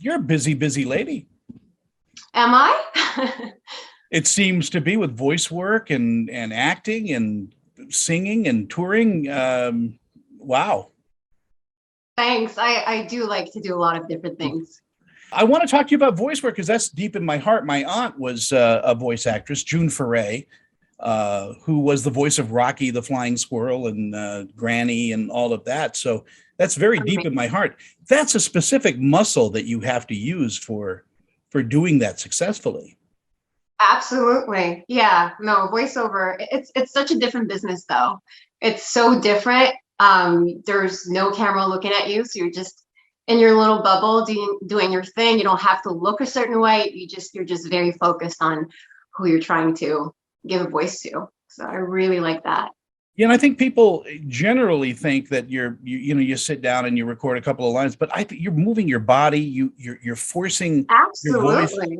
You're a busy, busy lady. Am I? It seems to be with voice work and acting and singing and touring. Wow. Thanks. I do like to do a lot of different things. I want to talk to you about voice work because that's deep in my heart. My aunt was a voice actress, June Foray, who was the voice of Rocky the Flying Squirrel and Granny and all of that. So that's very deep in my heart. That's a specific muscle that you have to use for doing that successfully. Absolutely. Yeah. No, voiceover, it's such a different business though. It's so different. There's no camera looking at you, so you're just in your little bubble doing your thing. You don't have to look a certain way. You're just very focused on who you're trying to give a voice to. So I really like that. Yeah, and I think people generally think that you sit down and you record a couple of lines, but I think you're moving your body, you're forcing your voice. Absolutely.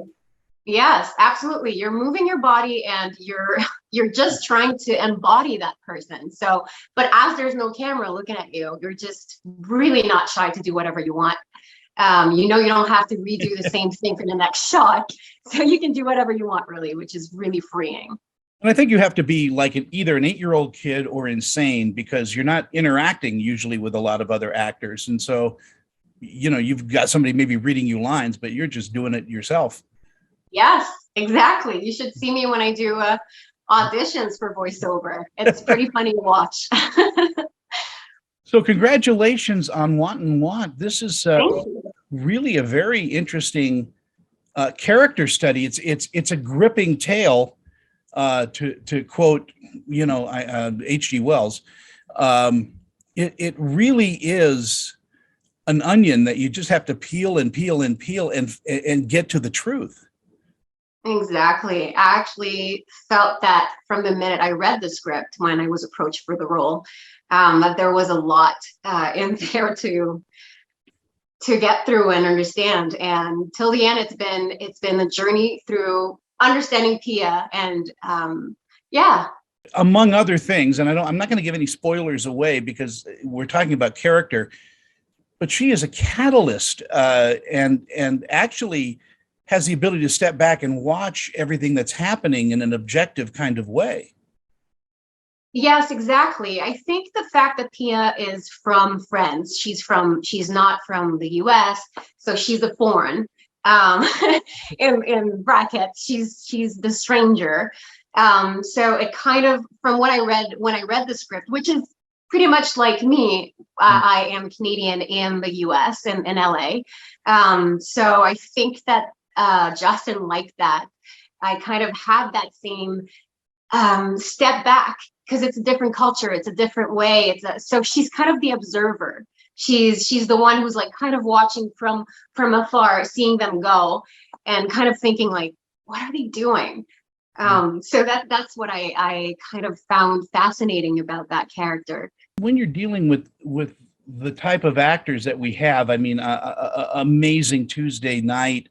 Yes, absolutely. You're moving your body and you're just trying to embody that person. So, but as there's no camera looking at you, you're just really not shy to do whatever you want. You don't have to redo the same thing for the next shot. So you can do whatever you want really, which is really freeing. And I think you have to be like either an 8-year-old kid or insane because you're not interacting usually with a lot of other actors. And so, you've got somebody maybe reading you lines, but you're just doing it yourself. Yes, exactly. You should see me when I do auditions for voiceover. It's pretty funny to watch. So congratulations on Wanton Want. This is Thank you. really a very interesting character study. It's a gripping tale, to quote, H.G. Wells. It really is an onion that you just have to peel and peel and peel and get to the truth. Exactly. I actually felt that from the minute I read the script when I was approached for the role, that there was a lot in there to get through and understand. And till the end, it's been a journey through understanding Pia and yeah. Among other things, and I'm not going to give any spoilers away because we're talking about character, but she is a catalyst and actually has the ability to step back and watch everything that's happening in an objective kind of way. Yes, exactly. I think the fact that Pia is from France, she's not from the US, so she's a foreign. In brackets, she's the stranger. So it kind of, from what I read when I read the script, which is pretty much like me, I am Canadian in the US in LA. So I think that Justin liked that. I kind of had that same step back because it's a different culture, it's a different way. So she's kind of the observer. She's the one who's like kind of watching from afar, seeing them go, and kind of thinking like, what are they doing? So that's what I kind of found fascinating about that character. When you're dealing with the type of actors that we have, I mean, Amazing Tuesday Night.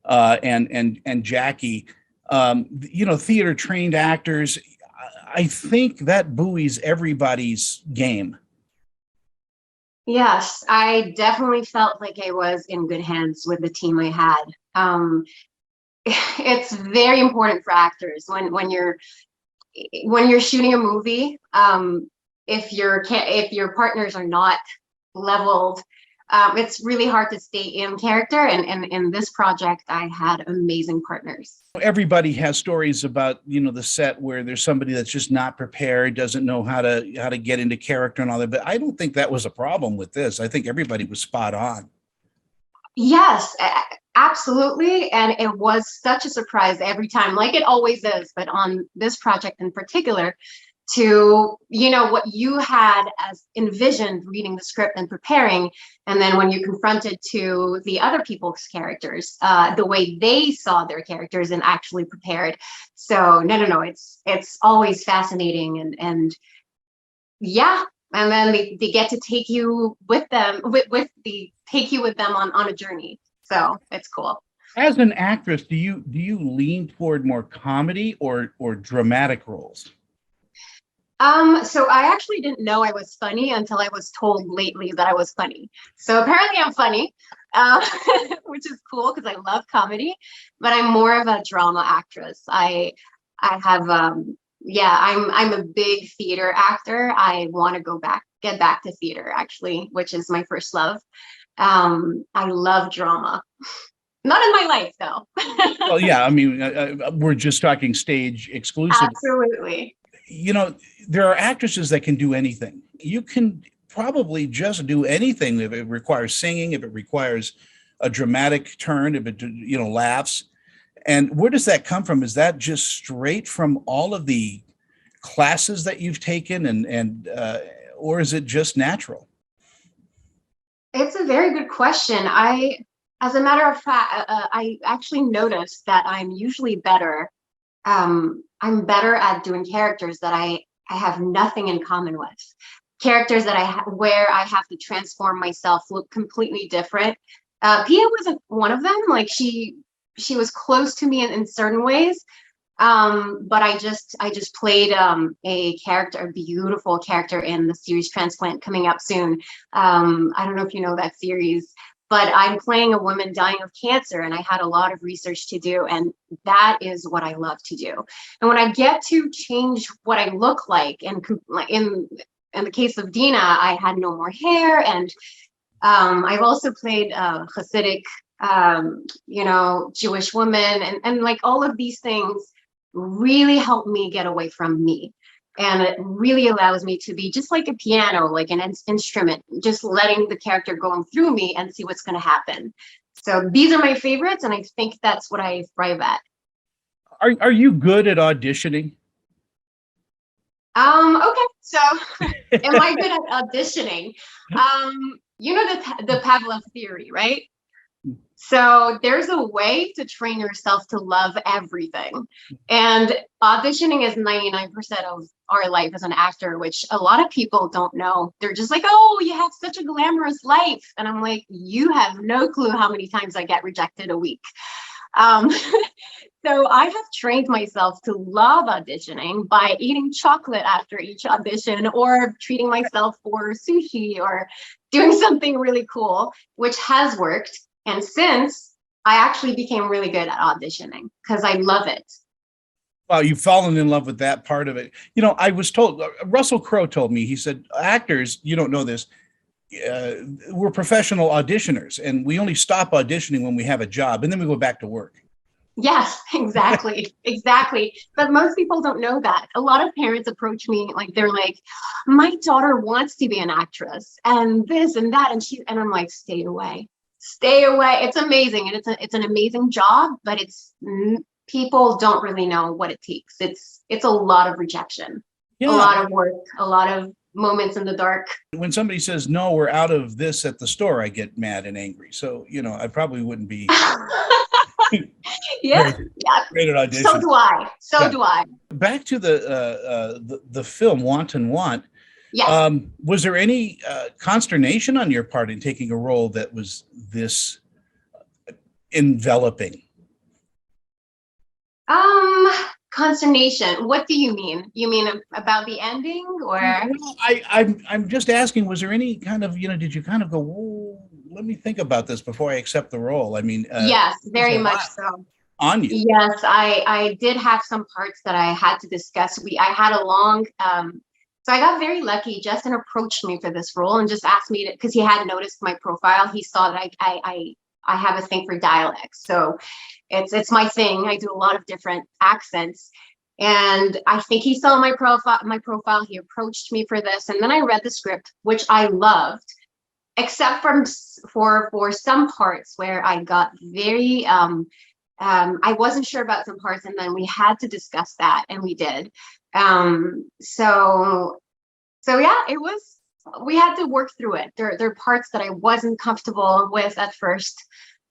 And Jackie, theater trained actors, I think that buoys everybody's game. Yes, I definitely felt like I was in good hands with the team I had. It's very important for actors when you're shooting a movie. If your partners are not leveled, it's really hard to stay in character. And in this project, I had amazing partners. Everybody has stories about, the set where there's somebody that's just not prepared, doesn't know how to get into character and all that. But I don't think that was a problem with this. I think everybody was spot on. Yes, absolutely. And it was such a surprise every time, like it always is. But on this project in particular, to what you had as envisioned reading the script and preparing, and then when you confronted to the other people's characters, the way they saw their characters and actually prepared. So no, it's always fascinating, and yeah, and then they get to take you with them take you with them on a journey. So it's cool. As an actress, do you lean toward more comedy or dramatic roles? So I actually didn't know I was funny until I was told lately that I was funny. So apparently I'm funny, uh, which is cool because I love comedy, but I'm more of a drama actress. I have yeah, I'm a big theater actor. I want to get back to theater actually, which is my first love. I love drama. Not in my life though. Well, yeah, I mean, we're just talking stage exclusive. Absolutely. You know, there are actresses that can do anything. You can probably just do anything if it requires singing, if it requires a dramatic turn, if it, laughs. And where does that come from? Is that just straight from all of the classes that you've taken, or is it just natural? It's a very good question. As a matter of fact, I actually noticed that I'm usually better. I'm better at doing characters that I have nothing in common with. Characters that where I have to transform myself, look completely different. Pia was one of them. Like she was close to me in certain ways. But I just played a character, a beautiful character in the series Transplant coming up soon. I don't know if you know that series, but I'm playing a woman dying of cancer, and I had a lot of research to do, and that is what I love to do. And when I get to change what I look like, and like in the case of Dina, I had no more hair, and I've also played Hasidic, Jewish woman, and like all of these things really help me get away from me. And it really allows me to be just like a piano, like an instrument, just letting the character going through me and see what's going to happen. So these are my favorites, and I think that's what I thrive at. Are you good at auditioning? Okay, so am I good at auditioning? You know the Pavlov theory, right? So there's a way to train yourself to love everything. And auditioning is 99% of our life as an actor, which a lot of people don't know. They're just like, oh, you have such a glamorous life. And I'm like, you have no clue how many times I get rejected a week. Um, so I have trained myself to love auditioning by eating chocolate after each audition, or treating myself for sushi, or doing something really cool, which has worked. And since I actually became really good at auditioning because I love it. Well, you've fallen in love with that part of it. I was told, Russell Crowe told me, he said, actors, you don't know this, we're professional auditioners, and we only stop auditioning when we have a job, and then we go back to work. Yes, exactly. Exactly. But most people don't know that. A lot of parents approach me like they're like, my daughter wants to be an actress and this and that. And I'm like, stay away. Stay away. It's amazing. And it's an amazing job, but people don't really know what it takes. It's a lot of rejection, a Yeah. lot of work, a lot of moments in the dark. When somebody says, no, we're out of this at the store, I get mad and angry. So, I probably wouldn't be Yeah, great, yeah. great at audition. So do I. So Yeah. do I. Back to the film Wanton Want. Yes. Was there any consternation on your part in taking a role that was this enveloping? Consternation. What do you mean? You mean about the ending, or? Well, I'm just asking, was there any kind of, did you kind of go, whoa, let me think about this before I accept the role? I mean, Yes, very much so. On you. Yes, I did have some parts that I had to discuss. I had a long, so I got very lucky. Justin approached me for this role and just asked me to, because he had noticed my profile. He saw that I have a thing for dialects. So it's my thing. I do a lot of different accents. And I think he saw my profile. He approached me for this. And then I read the script, which I loved, except for some parts where I got very I wasn't sure about some parts, and then we had to discuss that, and we did. So yeah, we had to work through it. There are parts that I wasn't comfortable with at first.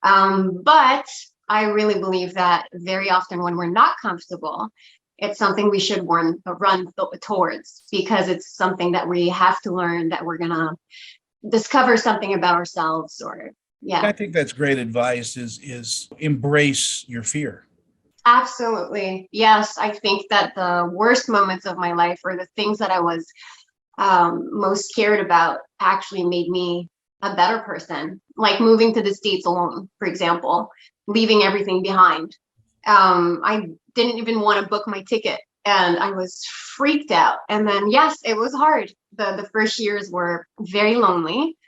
But I really believe that very often when we're not comfortable, it's something we should run towards, because it's something that we have to learn, that we're gonna discover something about ourselves, or yeah. I think that's great advice, is embrace your fear. Absolutely. Yes. I think that the worst moments of my life, or the things that I was most scared about, actually made me a better person. Like moving to the States alone, for example, leaving everything behind. I didn't even want to book my ticket, and I was freaked out. And then, yes, it was hard. The first years were very lonely,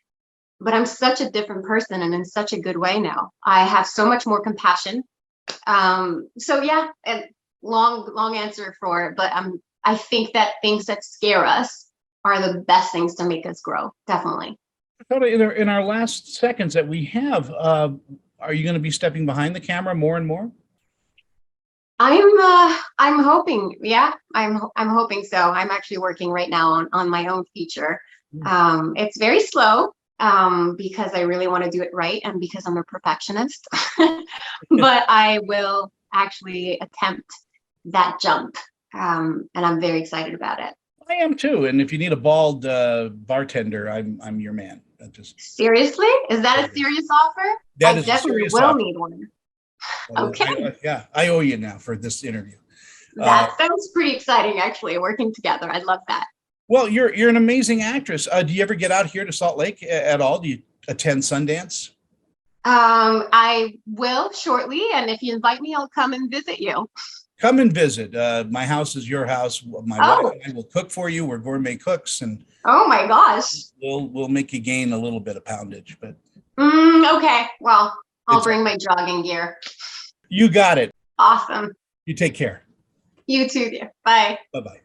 but I'm such a different person, and in such a good way now. I have so much more compassion. So yeah, and long answer for it, but I think that things that scare us are the best things to make us grow. Definitely. Dakota, in our last seconds that we have, are you going to be stepping behind the camera more and more? I'm hoping, yeah, I'm hoping so. I'm actually working right now on my own feature. It's very slow, because I really want to do it right, and because I'm a perfectionist. But I will actually attempt that jump. And I'm very excited about it. I am too. And if you need a bald bartender, I'm your man. Seriously? Is that a serious offer? That I is a definitely serious will offer. need one. Okay. Yeah, I owe you now for this interview. That sounds pretty exciting, actually, working together. I love that. Well, you're an amazing actress. Do you ever get out here to Salt Lake at all? Do you attend Sundance? I will shortly, and if you invite me, I'll come and visit you. Come and visit. My house is your house. My wife Oh, and I will cook for you. We're gourmet cooks, and oh my gosh. we'll make you gain a little bit of poundage. But Okay. Well, I'll it's bring my jogging gear. you got it. Awesome. You take care. You too, dear. Bye. Bye bye.